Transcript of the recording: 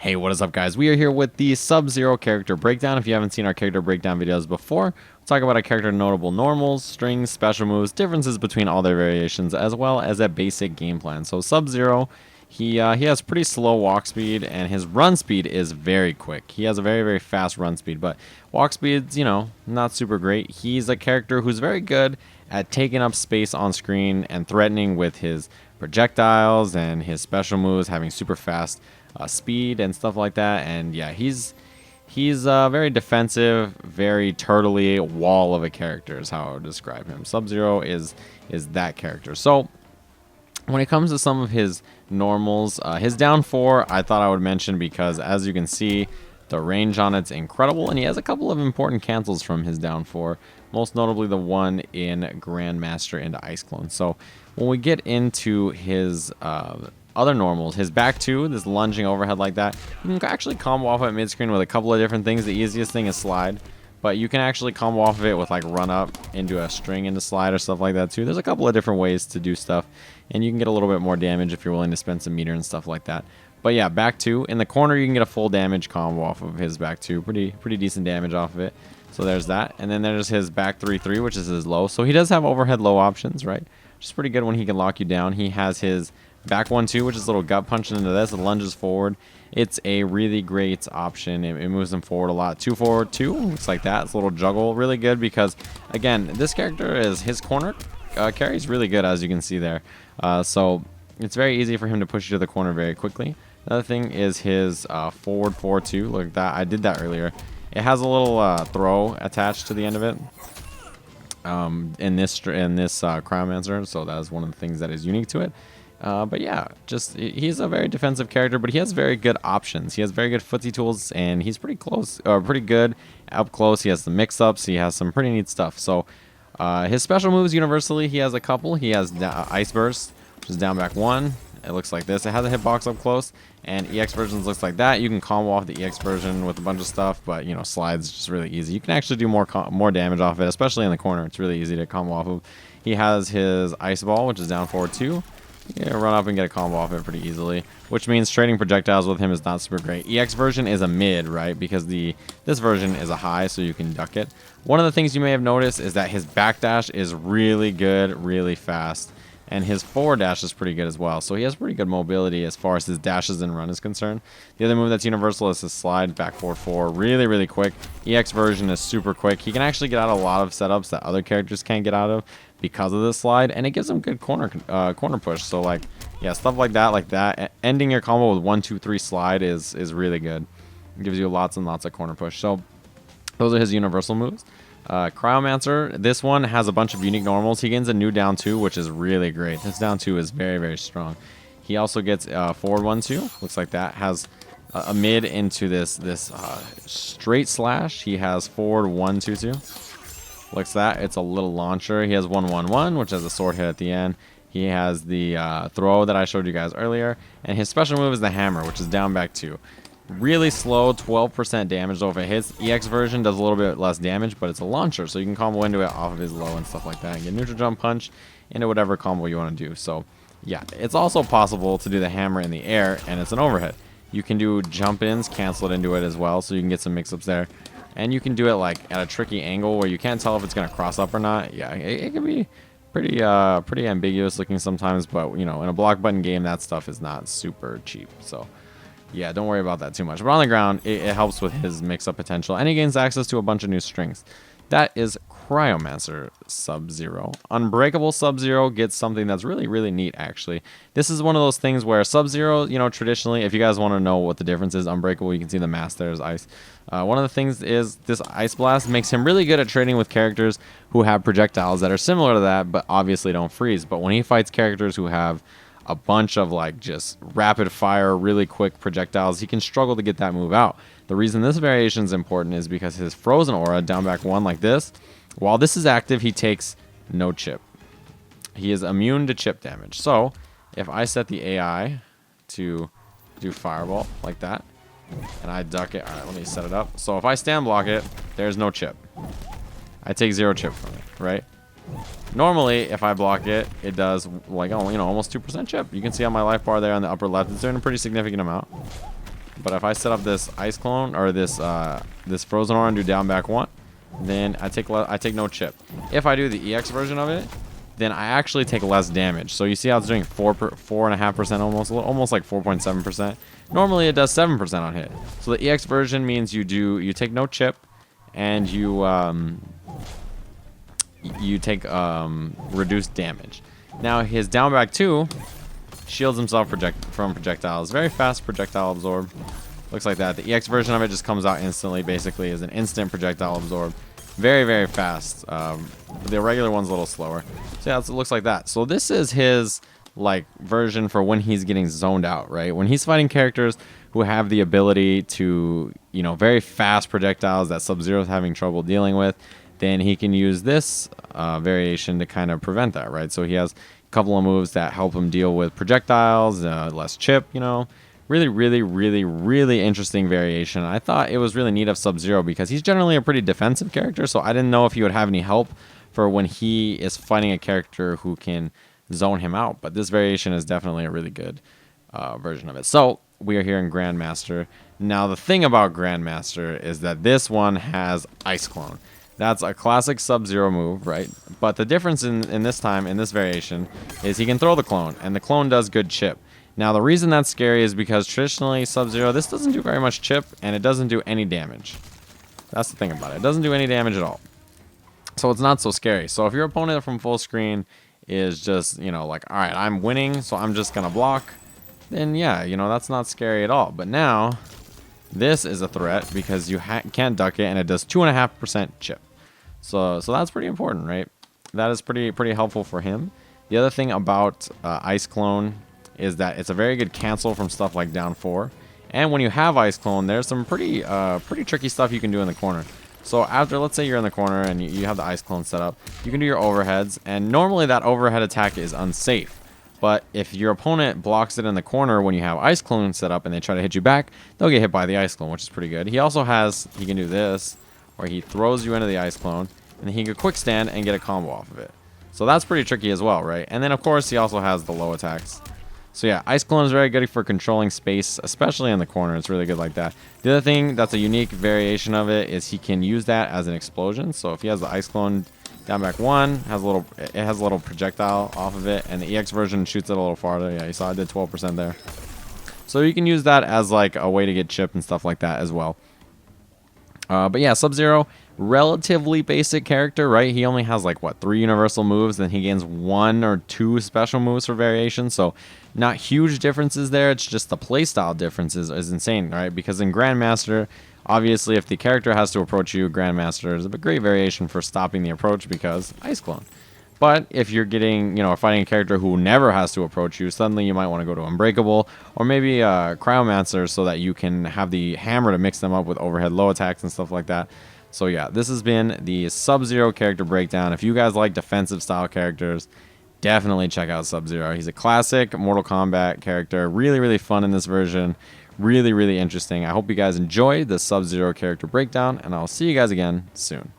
Hey, what is up, guys? We are here with the Sub-Zero character breakdown. If you haven't seen our character breakdown videos before, we'll talk about a character notable normals, strings, special moves, differences between all their variations, as well as a basic game plan. So Sub-Zero, he has pretty slow walk speed, and his run speed is very quick. He has a very, very fast run speed, but walk speed's, not super great. He's a character who's very good at taking up space on screen and threatening with his projectiles and his special moves, having super fast speed and stuff like that. And yeah, he's very defensive, very turtly wall of a character is how I would describe him. Sub-Zero is that character. So when it comes to some of his normals, his down 4 I thought I would mention because, as you can see, the range on it's incredible, and he has a couple of important cancels from his down 4, most notably the one in Grandmaster into Ice Clone. So when we get into his other normals, his back 2, this lunging overhead like that, you can actually combo off at mid-screen with a couple of different things. The easiest thing is slide, but you can actually combo off of it with like run up into a string into slide or stuff like that too. There's a couple of different ways to do stuff, and you can get a little bit more damage if you're willing to spend some meter and stuff like that. But yeah, back 2 in the corner, you can get a full damage combo off of his back 2, pretty decent damage off of it. So there's that, and then there's his back 3-3, which is his low. So he does have overhead low options, right? Which is pretty good when he can lock you down. He has his back 1-2, which is a little gut punching into this. It lunges forward. It's a really great option. It moves him forward a lot. 2 forward 2, looks like that. It's a little juggle, really good because, again, this character is his corner carry is really good, as you can see there. So it's very easy for him to push you to the corner very quickly. Another thing is his forward 4-2. Look at that. I did that earlier. It has a little throw attached to the end of it. In this Cryomancer, so that is one of the things that is unique to it. But yeah, he's a very defensive character, but he has very good options. He has very good footsie tools, and he's pretty good up close. He has the mix-ups. He has some pretty neat stuff. So his special moves universally, he has a couple. He has Ice Burst, which is down back 1. It looks like this. It has a hitbox up close, and EX versions looks like that. You can combo off the EX version with a bunch of stuff, but slides just really easy. You can actually do more damage off it, especially in the corner. It's really easy to combo off of. He has his Ice Ball, which is down forward 2. Yeah, run up and get a combo off it pretty easily, which means trading projectiles with him is not super great. EX version is a mid, right? Because this version is a high, so you can duck it. One of the things you may have noticed is that his backdash is really good, really fast, and his forward dash is pretty good as well. So he has pretty good mobility as far as his dashes and run is concerned. The other move that's universal is his slide, back forward 4, really quick. EX version is super quick. He can actually get out of a lot of setups that other characters can't get out of because of this slide, and it gives him good corner push. So like, yeah, stuff like that. Ending your combo with 1-2-3 slide is really good. It gives you lots and lots of corner push. So those are his universal moves. Cryomancer, this one has a bunch of unique normals. He gains a new down 2, which is really great. This down 2 is very strong. He also gets forward 1-2, looks like that. Has a mid into this straight slash. He has forward 1-2-2. Looks that. It's a little launcher. He has 1-1-1, which has a sword hit at the end. He has the throw that I showed you guys earlier, and his special move is the hammer, which is down back 2. Really slow, 12% damage though if it hits. EX version does a little bit less damage, but it's a launcher, so you can combo into it off of his low and stuff like that, and get neutral jump punch into whatever combo you want to do. So yeah, it's also possible to do the hammer in the air, and it's an overhead. You can do jump ins, cancel it into it as well, so you can get some mix-ups there. And you can do it like at a tricky angle where you can't tell if it's going to cross up or not. Yeah, it can be pretty ambiguous looking sometimes, but in a block button game, that stuff is not super cheap. So yeah, don't worry about that too much. But on the ground, it helps with his mix-up potential, and he gains access to a bunch of new strings. That is Cryomancer Sub-Zero. Unbreakable Sub-Zero gets something that's really neat, actually. This is one of those things where Sub-Zero, traditionally, if you guys want to know what the difference is, Unbreakable, you can see the mask there is ice. One of the things is this Ice Blast makes him really good at trading with characters who have projectiles that are similar to that, but obviously don't freeze. But when he fights characters who have a bunch of like just rapid fire, really quick projectiles, he can struggle to get that move out. The reason this variation is important is because his frozen aura down back 1 like this, while this is active, he takes no chip. He is immune to chip damage. So if I set the AI to do fireball like that, and I duck it, all right, let me set it up. So if I stand block it, there's no chip. I take 0 chip from it, right? Normally, if I block it, it does like almost 2% chip. You can see on my life bar there on the upper left, it's doing a pretty significant amount. But if I set up this ice clone or this this frozen aura and do down back 1, then I take no chip. If I do the EX version of it, then I actually take less damage. So you see how it's doing 4.5% almost like 4.7%. Normally it does 7% on hit. So the EX version means you take no chip, and you take reduced damage. Now his down back 2 shields himself from projectiles. Very fast projectile absorb. Looks like that. The EX version of it just comes out instantly, basically, as an instant projectile absorb. Very, very fast. The regular one's a little slower. So yeah, it looks like that. So this is his like version for when he's getting zoned out, right? When he's fighting characters who have the ability to, you know, very fast projectiles that Sub-Zero is having trouble dealing with, then he can use this variation to kind of prevent that, right? So he has a couple of moves that help him deal with projectiles, less chip, you know. Really interesting variation. I thought it was really neat of Sub-Zero because he's generally a pretty defensive character, so I didn't know if he would have any help for when he is fighting a character who can zone him out. But this variation is definitely a really good version of it. So we are here in Grandmaster. Now the thing about Grandmaster is that this one has Ice Clone. That's a classic Sub-Zero move, right? But the difference in this variation is he can throw the clone, and the clone does good chip. Now, the reason that's scary is because traditionally Sub-Zero, this doesn't do very much chip, and it doesn't do any damage. That's the thing about it. It doesn't do any damage at all. So it's not so scary. So if your opponent from full screen is just, you know, like, all right, I'm winning, so I'm just going to block, then yeah, you know, that's not scary at all. But now, this is a threat because you can't duck it, and it does 2.5% chip. So that's pretty important, right? That is pretty helpful for him. The other thing about Ice Clone is that it's a very good cancel from stuff like down 4. And when you have Ice Clone, there's some pretty tricky stuff you can do in the corner. So after, let's say you're in the corner and you have the Ice Clone set up, you can do your overheads, and normally that overhead attack is unsafe. But if your opponent blocks it in the corner when you have Ice Clone set up and they try to hit you back, they'll get hit by the Ice Clone, which is pretty good. He also he can do this, where he throws you into the Ice Clone, and then he can quick stand and get a combo off of it. So that's pretty tricky as well, right? And then, of course, he also has the low attacks. So yeah, Ice Clone is very good for controlling space, especially in the corner. It's really good like that. The other thing that's a unique variation of it is he can use that as an explosion. So if he has the Ice Clone down back 1, it has a little projectile off of it, and the EX version shoots it a little farther. Yeah, you saw I did 12% there. So you can use that as like a way to get chip and stuff like that as well. But yeah, Sub-Zero, relatively basic character, right? He only has like, what, 3 universal moves, then he gains 1 or 2 special moves for variation, so not huge differences there. It's just the playstyle differences is insane, right? Because in Grandmaster, obviously, if the character has to approach you, Grandmaster is a great variation for stopping the approach because Ice Clone. But if you're getting, you know, fighting a character who never has to approach you, suddenly you might want to go to Unbreakable or maybe Cryomancer so that you can have the hammer to mix them up with overhead low attacks and stuff like that. So yeah, this has been the Sub-Zero character breakdown. If you guys like defensive style characters, definitely check out Sub-Zero. He's a classic Mortal Kombat character. Really fun in this version. Really interesting. I hope you guys enjoyed the Sub-Zero character breakdown, and I'll see you guys again soon.